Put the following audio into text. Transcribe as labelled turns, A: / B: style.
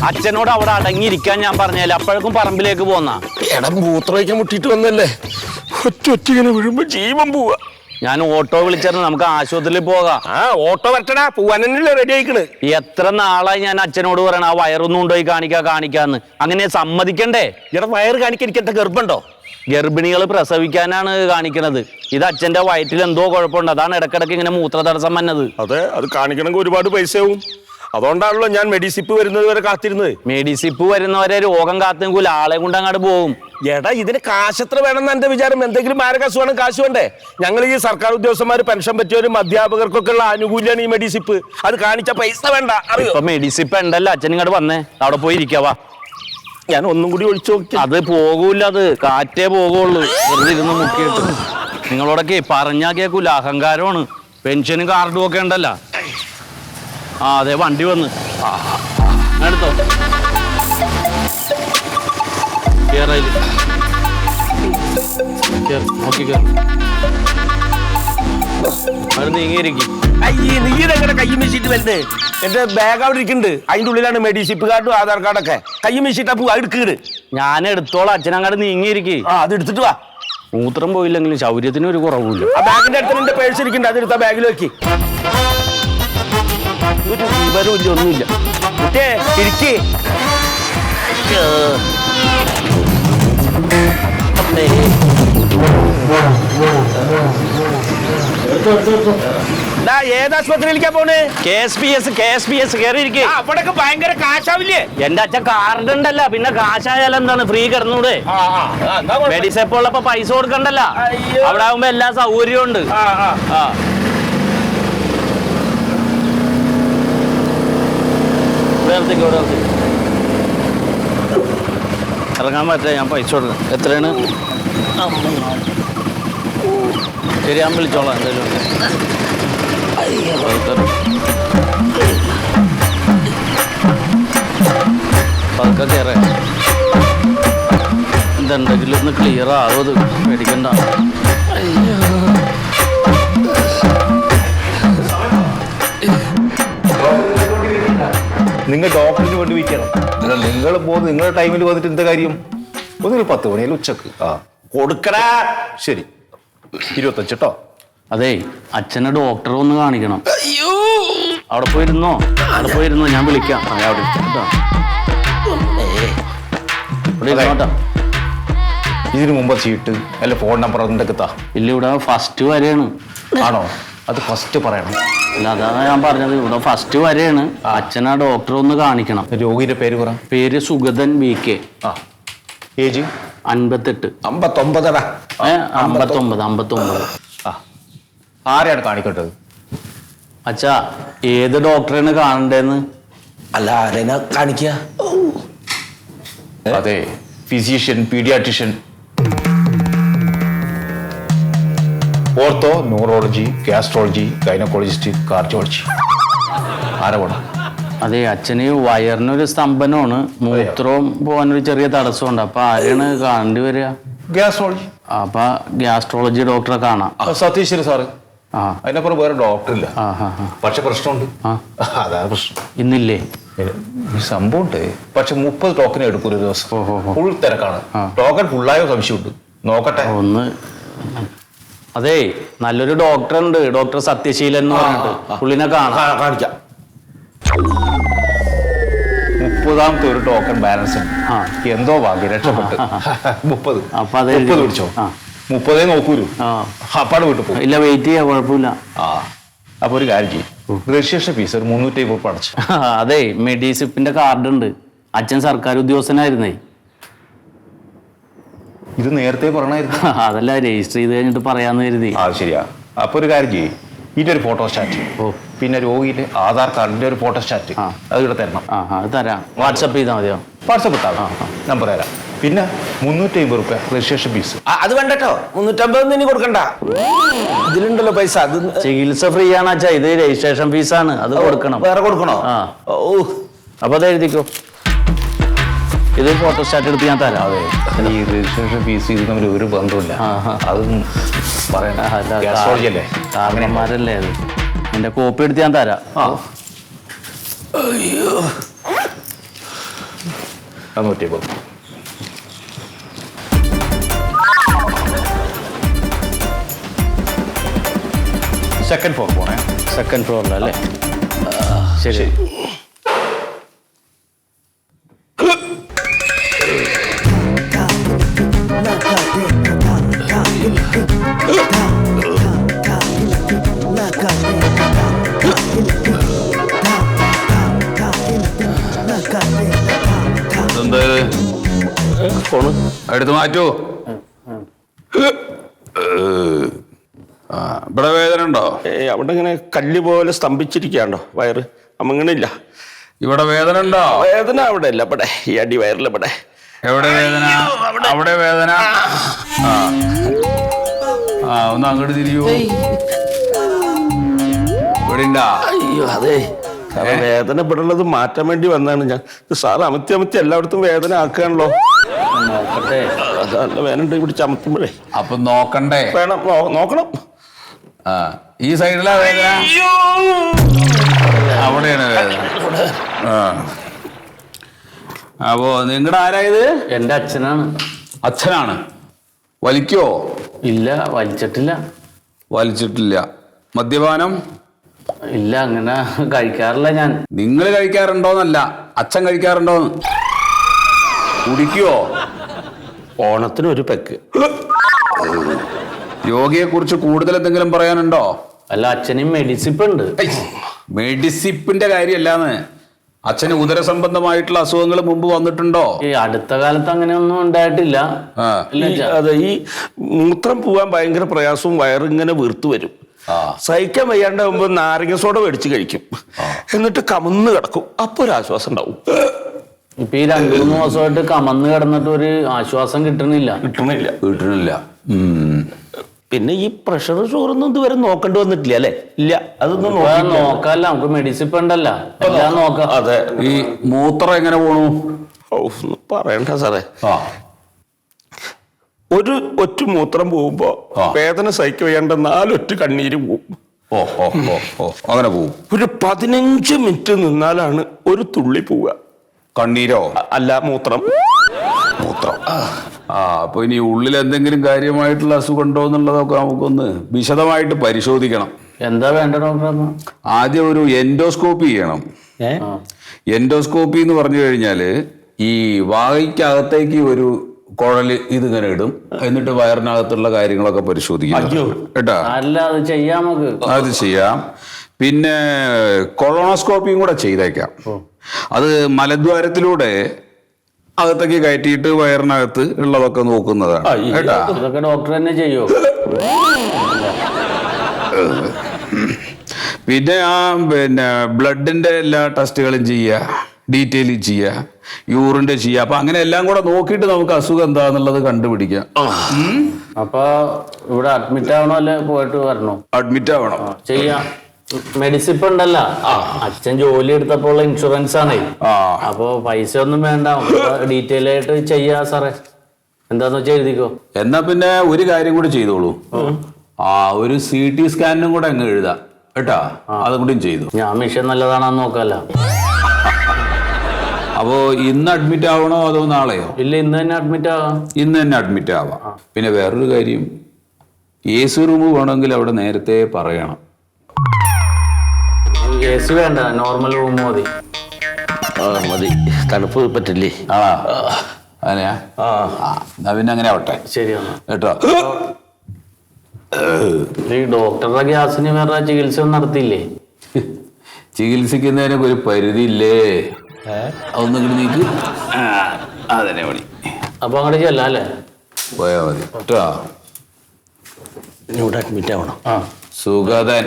A: അച്ഛനോട് അവിടെ അടങ്ങിയിരിക്കാൻ ഞാൻ പറഞ്ഞാലേ അപ്പോഴേക്കും പറമ്പിലേക്ക് പോന്നാ.
B: എടാ മൂത്രമൊഴിക്കാൻ മുട്ടിട്ട് വന്നല്ലേ, ഒറ്റ വീഴുമ്പോ ജീവൻ പോവാ.
A: ഞാൻ ഓട്ടോ വിളിച്ചിരുന്നു, നമുക്ക് ആശുപത്രിയിൽ പോകാം.
B: ഓട്ടോ വരട്ടടാ, പോവാനല്ലേ റെഡി ആയിക്കണ്.
A: എത്ര നാളായി ഞാൻ അച്ഛനോട് പറയണ ആ വയറൊന്നും കൊണ്ടുപോയി കാണിക്കാന്ന്. അങ്ങനെ സമ്മതിക്കണ്ടേ?
B: ഇവിടെ വയറ് കാണിക്കാൻ എനിക്ക് ഗർഭമുണ്ടോ?
A: ഗർഭിണികൾ പ്രസവിക്കാനാണ് കാണിക്കണത്. ഇത് അച്ഛന്റെ വയറ്റിൽ എന്തോ കുഴപ്പമുണ്ട്, അതാണ് ഇടക്കിടക്ക് ഇങ്ങനെ മൂത്ര തടസ്സം വന്നത്.
B: അതെ, അത് കാണിക്കണമെങ്കിൽ ഒരുപാട് പൈസയാവും. അതുകൊണ്ടാണല്ലോ ഞാൻ മെഡിസിപ്പ് വരുന്നത് വരെ കാത്തിരുന്നത്.
A: മെഡിസിപ്പ് വരുന്നവരെ രോഗം കാത്തുനിൽക്കൂല, ആളെ കൊണ്ട് അങ്ങോട്ട് പോകും.
B: എടാ ഇതിന് കാശെത്ര വേണമെന്ന് എന്റെ വിചാരം? എന്തെങ്കിലും മാരകാസുവാണ് കാശ് വേണ്ടേ? ഞങ്ങൾ ഈ സർക്കാർ ഉദ്യോഗസ്ഥന്മാർ, പെൻഷൻ പറ്റിയവരും അധ്യാപകർക്കൊക്കെ ഉള്ള ആനുകൂല്യമാണ് ഈ മെഡിസിപ്പ്. അത് കാണിച്ച പൈസ വേണ്ട.
A: ഇപ്പൊ മെഡിസിപ്പ് ഉണ്ടല്ലോ, അച്ഛൻ ഇങ്ങോട്ട് വന്നേ, അവിടെ പോയി ഇരിക്കാവാ.
B: ഞാൻ ഒന്നും കൂടി ഒഴിച്ചു നോക്കി.
A: അത് പോകൂല, അത് കാറ്റേ പോകുള്ളൂ. വെറുതെ ഇരുന്ന് മുക്കിയിട്ട് നിങ്ങളോടൊക്കെ പറഞ്ഞാ കേൾക്കൂല, അഹങ്കാരമാണ്. പെൻഷനും കാർഡും ഒക്കെ ഉണ്ടല്ലോ. അതെ വണ്ടി വന്ന് എടുത്തോ. നീങ്ങിയിരിക്കും.
B: നീരെങ്ങനെ കയ്യും വീശിട്ട് വരുന്നത്? എന്റെ ബാഗ് അവിടെ ഇരിക്കുന്നുണ്ട്, അതിന്റെ ഉള്ളിലാണ് മെഡിസിപ്പ് കാർഡും ആധാർ കാർഡൊക്കെ. കയ്യും വീശിട്ടാ പോവാ, എടുക്കീട്.
A: ഞാൻ എടുത്തോളാം, അച്ഛനങ്ങാട് നീങ്ങിയിരിക്കും.
B: അത് എടുത്തിട്ട് വാ.
A: മൂത്രം പോയില്ലെങ്കിലും ശൗര്യത്തിന് ഒരു കുറവില്ല.
B: ആ ബാഗിന്റെ അടുത്ത് എന്റെ പേഴ്സ് ഇരിക്കുന്നുണ്ട്, അതെടുത്ത ബാഗിൽ വെക്കി. ഒരു വിവരമില്ല, ഒന്നുമില്ല. കുട്ടിയെ ഇരിക്കേ. ഏതാശുപത്രിയിലേക്കാ പോണ്?
A: KSPS കേറിയിരിക്കേ.
B: അവിടൊക്കെ ഭയങ്കര കാശാവില്ലേ?
A: എന്റെ അച്ഛൻ കാർഡ് ഉണ്ടല്ലോ, പിന്നെ കാശായാലും എന്താണ്, ഫ്രീ കിടന്നൂടെ? മെഡിസിപ്പ് ഉള്ളപ്പോ പൈസ കൊടുക്കണ്ടല്ലോ, അവിടെ ആകുമ്പോ എല്ലാ സൗകര്യവും ഉണ്ട്. ഇറങ്ങാൻ പറ്റില്ല, ഞാൻ പൈസ കൊടുക്കാം. എത്രയാണ്? ശരി, ഞാൻ വിളിച്ചോളാം. എന്തായാലും പതുക്കെ കയറേ, എന്തുണ്ടെങ്കിലും ഒന്ന് ക്ലിയർ ആവും, അത് പേടിക്കണ്ട.
C: നിങ്ങൾ ഡോക്ടറിന് വേണ്ടി വെക്കണം. നിങ്ങൾ പോകുന്നത് നിങ്ങളുടെ ടൈമിൽ വന്നിട്ട് എന്താ കാര്യം? ഒന്നൊരു 10 മണിയിൽ ഉച്ചക്ക്
B: കൊടുക്കടാ.
C: ശരി, 25 കേട്ടോ.
A: അതെ, അച്ഛനെ ഡോക്ടറെ ഒന്ന് കാണിക്കണം. അവിടെ പോയിരുന്നോ, ഞാൻ വിളിക്കാം. അവിടെ ഇരുന്നോട്ടാ.
C: ഇതിനു മുമ്പ് ചീട്ട് അല്ല ഫോൺ നമ്പർ എന്തൊക്കെ താ?
A: ഇല്ല, ഇവിടെ ഫസ്റ്റ് വരെയാണ്.
C: ആണോ? അത് ഫസ്റ്റ് പറയണം.
A: അല്ല, അതാണ് ഞാൻ പറഞ്ഞത്, ഇവിടെ ഫസ്റ്റ് വരെയാണ്. അച്ഛനാ ഡോക്ടറെ ഒന്ന് കാണിക്കണം.
C: രോഗിയുടെ പേര് പറ.
A: പേര് സുഗതൻ VK.
C: ഏജ്
A: 58.
B: 59.
A: 59.
C: ആരെയാണ് കാണിക്കേണ്ടത്?
A: അച്ഛാ, ഏത് ഡോക്ടറെയാണ് കാണണ്ടേന്ന്?
B: അല്ല, ആരെന്നാ കാണിക്കുക?
C: അതെ, physician, paediatrician, ortho, neurology, gastrology, gynaecologist, cardiology. ആരാ വേണം?
A: അതെ, അച്ഛന് വയറിനൊരു സ്തംഭനമാണ്, മൂത്രവും പോകാനൊരു ചെറിയ തടസ്സമുണ്ട്. അപ്പൊ ആരെയാണ് കാണേണ്ടി വരിക?
C: ഗാസ്ട്രോളജി.
A: അപ്പൊ ഗ്യാസ്ട്രോളജി ഡോക്ടറെ കാണാം.
C: സതീശ്വരി സാറ്. അതിനപ്പുറം വേറെ ഡോക്ടറില്ല. പക്ഷെ പ്രശ്നമുണ്ട്. അതാണ് പ്രശ്നം.
A: ഇന്നില്ലേ?
C: സംഭവം ഉണ്ട്, പക്ഷെ 30 ടോക്കൺ എടുക്കും ഒരു ദിവസം. ഫുൾ തിരക്കാണ്. ടോക്കൺ ഫുള്ളായോ സംശയമുണ്ട്, നോക്കട്ടെ
A: ഒന്ന്. അതെ, നല്ലൊരു ഡോക്ടർ ഉണ്ട്, ഡോക്ടർ സത്യശീലൻ എന്ന് പറഞ്ഞിട്ട്. പുള്ളിനെ
C: കാണിക്കാം. 30ാമത്തെ ഒരു ടോക്കൺ ബാലൻസ് ഉണ്ട്. എന്തോ ഭാഗ്യം, രക്ഷപ്പെട്ട്. 30.
A: അപ്പൊ അത്
C: 30 പിടിച്ചോ. 30 നോക്കൂലു. അപ്പാട് വിട്ടു പോകും.
A: ഇല്ല, വെയിറ്റ് ചെയ്യാം, കുഴപ്പമില്ല.
C: അപ്പൊ ഒരു കാര്യം ചെയ്യും, രജിസ്ട്രേഷൻ ഫീസ് ഒരു 350 അടച്ചു.
A: അതെ, മെഡിസിപ്പിന്റെ കാർഡ് ഉണ്ട്. അച്ഛൻ സർക്കാർ ഉദ്യോഗസ്ഥനായിരുന്നേ.
C: ഇത് നേരത്തെ പറഞ്ഞായിരുന്നു.
A: അതല്ല, രജിസ്റ്റർ ചെയ്ത് കഴിഞ്ഞിട്ട് പറയാന്ന് കരുതി.
C: ശരിയാ. അപ്പൊ ഒരു കാര്യം ചെയ്യും, ഇതിന്റെ ഒരു ഫോട്ടോ സ്റ്റാറ്റ്, പിന്നെ രോഗിയുടെ ആധാർ കാർഡിന്റെ ഒരു ഫോട്ടോ സ്റ്റാറ്റ് അത് ഇവിടെ തരണം.
A: അത് തരാം. വാട്സപ്പ് ചെയ്താൽ മതിയോ?
C: വാട്സപ്പ് ഇട്ടാ നമ്പർ തരാം. പിന്നെ 350 രജിസ്ട്രേഷൻ ഫീസ്.
B: അത് വേണ്ടട്ടോ, 350 ഇനി കൊടുക്കണ്ട. ഇതിലുണ്ടല്ലോ പൈസ. അത്
A: ചികിത്സ ഫ്രീ ആണ് അച്ഛാ, ഇത് രജിസ്ട്രേഷൻ ഫീസാണ്, അത് കൊടുക്കണം.
B: വേറെ കൊടുക്കണോ?
A: അപ്പൊ അത് എഴുതിക്കോ. ഇത് ഫോട്ടോ സ്റ്റാറ്റ് എടുത്ത് ഞാൻ തരാം.
C: അതെ, ഈ രജിസ്ട്രേഷൻ ഫീസ് ഇത് തമ്മിൽ ഒരു ബന്ധമില്ല. അതും പറയണ്ട,
A: കാരണന്മാരല്ലേ അത്. എന്റെ കോപ്പി എടുത്ത് ഞാൻ തരാം.
B: അയ്യോ,
C: 150. സെക്കൻഡ് ഫ്ലോർ പോണേ.
A: സെക്കൻഡ് ഫ്ലോറിലല്ലേ? ശരി.
D: ഫോണ് എടുത്തു മാറ്റൂ. ഇവിടെ വേദന ഉണ്ടോ?
B: അവിടെ ഇങ്ങനെ കല്ല് പോലെ സ്തംഭിച്ചിരിക്കാണ്ടോ വയറ്? അമ്മങ്ങണില്ല.
D: ഇവിടെ വേദന ഉണ്ടോ?
B: വേദന അവിടെ അല്ല, ഇവിടെ ഈ അടി വയറിൽ ഇവിടെ.
D: എവിടെ വേദന? അവിടെ വേദന. ആ ഒന്ന് അങ്ങോട്ട് തിരിയൂ. ഇവിടെ ഉണ്ടാ?
B: അയ്യോ അതെ സാറേ, വേദന ഇവിടെ ഉള്ളത് മാറ്റാൻ വേണ്ടി വന്നാണ് ഞാൻ. സാറ് അമത്തി അമത്തി എല്ലായിടത്തും വേദന ആക്കുകയാണല്ലോ.
A: നോക്കട്ടെ.
B: അത് നല്ല വേദന ഉണ്ട് ഇവിടെ ചമത്തുമ്പോഴേ.
D: അപ്പൊ നോക്കണ്ടേ?
B: വേണം, നോക്കണം.
D: ആ ഈ സൈഡിലാ വേദന, അവിടെയാണ് വേദന. ആ അപ്പോ നിങ്ങളുടെ ആരായത്?
A: എൻ്റെ അച്ഛനാണ്.
D: അച്ഛനാണ്. വലിക്കോ?
A: ഇല്ല, വലിച്ചിട്ടില്ല.
D: വലിച്ചിട്ടില്ല. മദ്യപാനം?
A: ഇല്ല, അങ്ങനെ കഴിക്കാറില്ല ഞാൻ.
D: നിങ്ങൾ കഴിക്കാറുണ്ടോന്നല്ല, അച്ഛൻ കഴിക്കാറുണ്ടോന്ന്. കുടിക്കുവോ?
B: ഓണത്തിന് ഒരു പെക്ക്.
D: രോഗിയെ കുറിച്ച് കൂടുതൽ എന്തെങ്കിലും പറയാനുണ്ടോ?
A: അല്ല, അച്ഛനും മെഡിസിപ്പ് ഉണ്ട്.
D: മെഡിസിപ്പിന്റെ കാര്യമല്ലാന്ന്. അച്ഛന് ഉദരസംബന്ധമായിട്ടുള്ള അസുഖങ്ങൾ മുമ്പ് വന്നിട്ടുണ്ടോ?
A: ഈ അടുത്ത കാലത്ത് അങ്ങനെയൊന്നും ഉണ്ടായിട്ടില്ല.
D: ആ
B: അതെ, ഈ മൂത്രം പോവാൻ ഭയങ്കര പ്രയാസവും വയറിങ്ങനെ വീർത്തു വരും. സഹിക്കാൻ വയ്യാണ്ടാവുമ്പോ നാരങ്ങ സോഡ മേടിച്ച് കഴിക്കും. എന്നിട്ട് കമന്ന് കിടക്കും. അപ്പൊ ഒരു ആശ്വാസം ഉണ്ടാവും.
A: ഇപ്പൊ ഈ 2-3 ദിവസമായിട്ട് കമന്ന് കിടന്നിട്ട് ഒരു ആശ്വാസം കിട്ടണില്ല.
D: വീട്ടിലില്ല.
B: പിന്നെ ഈ പ്രഷർ ഷുഗറൊന്നും ഇതുവരെ നോക്കേണ്ടി വന്നിട്ടില്ല അല്ലേ? ഇല്ല, അതൊന്നും
A: നോക്കാല്ല, നമുക്ക് മെഡിസിപ്പ് ഉണ്ടല്ല, എല്ലാം നോക്കാം.
B: അതെ.
D: ഈ മൂത്രം എങ്ങനെ പോണു?
B: ഒന്നും പറയണ്ട സാറേ.
D: ആ
B: ഒരു ഒറ്റ മൂത്രം പോകുമ്പോ വേദന സഹിക്ക വയ്യാണ്ട 4 ഒറ്റ കണ്ണീര് പോവും.
D: അങ്ങനെ പോവും.
B: ഒരു 15 മിനിറ്റ് നിന്നാലാണ് ഒരു തുള്ളി പോവുക.
D: കണ്ണീരോ?
B: അല്ല, മൂത്രം.
D: അപ്പൊ ഇനി ഉള്ളിൽ എന്തെങ്കിലും കാര്യമായിട്ടുള്ള അസുഖം ഉണ്ടോ എന്നുള്ളതൊക്കെ നമുക്കൊന്ന് വിശദമായിട്ട് പരിശോധിക്കണം.
A: എന്താ വേണ്ട ഡോക്ടർ?
D: ആദ്യം ഒരു എൻഡോസ്കോപ്പി ചെയ്യണം. എൻഡോസ്കോപ്പി എന്ന് പറഞ്ഞു കഴിഞ്ഞാല് ഈ വായ്ക്കകത്തേക്ക് ഒരു കുഴല് ഇതിങ്ങനെ ഇടും, എന്നിട്ട് വയറിനകത്തുള്ള കാര്യങ്ങളൊക്കെ പരിശോധിക്കും കേട്ടാ.
A: അല്ല, അത് ചെയ്യാം, നമുക്ക്
D: അത് ചെയ്യാം. പിന്നെ കൊളോണോസ്കോപ്പിയും കൂടെ ചെയ്തേക്കാം. അത് മലദ്വാരത്തിലൂടെ അകത്തേക്ക് കയറ്റിയിട്ട് വയറിനകത്ത് ഉള്ളതൊക്കെ നോക്കുന്നതാണ് കേട്ടാ.
A: ഇതൊക്കെ ഡോക്ടർ തന്നെ ചെയ്യോ?
D: പിന്നെ പിന്നെ ബ്ലഡിന്റെ എല്ലാ ടെസ്റ്റുകളും ചെയ്യുക, ഡീറ്റെയിലിംഗ് ചെയ്യുക, യൂറിന്റെ ചെയ്യുക. അപ്പൊ അങ്ങനെ എല്ലാം കൂടെ നോക്കിയിട്ട് നമുക്ക് അസുഖം എന്താന്നുള്ളത് കണ്ടുപിടിക്കാം.
A: അപ്പൊ ഇവിടെ അഡ്മിറ്റ് ആവണോ അല്ലെ പോയിട്ട് വരണോ?
D: അഡ്മിറ്റ് ആവണം.
A: ചെയ്യാം. മെഡിസിപ്പ് ഉണ്ടല്ല. അച്ഛൻ ജോലി എടുത്തപ്പോൾ ഇൻഷുറൻസ് ആണ്. അപ്പൊ പൈസ ഒന്നും വേണ്ട, ഡീറ്റെയിൽ ആയിട്ട് ചെയ്യാ സാറേ. എന്താന്ന് വെച്ചാൽ എഴുതിക്കോ.
D: എന്നാ പിന്നെ ഒരു കാര്യം കൂടി ചെയ്തോളൂ. ഒരു CT സ്കാനും കൂടെ അങ്ങ് എഴുതാം കേട്ടാ. അതും കൂടി ചെയ്തു.
A: ഞാൻ മിഷൻ നല്ലതാണെന്ന് നോക്കല്ല.
D: അപ്പോ ഇന്ന് അഡ്മിറ്റ് ആവണോ അതോ നാളെയോ?
A: ഇല്ല, ഇന്ന് തന്നെ അഡ്മിറ്റ് ആവാം.
D: ഇന്ന് തന്നെ അഡ്മിറ്റ് ആവാം. പിന്നെ വേറൊരു കാര്യം, AC റൂം വേണമെങ്കിൽ അവിടെ നേരത്തെ പറയണം.
A: AC വേണ്ട, നോർമൽ റൂം മതി.
B: മതി, തണുപ്പ് പറ്റില്ലേ?
D: അങ്ങനെയാ? എന്നാ പിന്നെ അങ്ങനെ ആവട്ടെ.
A: ശരിയാണ്
D: കേട്ടോ.
A: ഈ ഡോക്ടറുടെ ഗ്യാസിന് വേറെ ചികിത്സ ഒന്നും നടത്തിയില്ലേ?
D: ചികിത്സിക്കുന്നതിനൊക്കെ ഒരു പരിധി ഇല്ലേ? അതൊന്നും നീക്ക്. അതന്നെ പണി.
A: അപ്പൊ അങ്ങോട്ട് ചെല്ലാം അല്ലേ?
D: പോയാ മതി കേട്ടോ.
B: ഇവിടെ അഡ്മിറ്റ് ആവണം.
D: സുഗതൻ.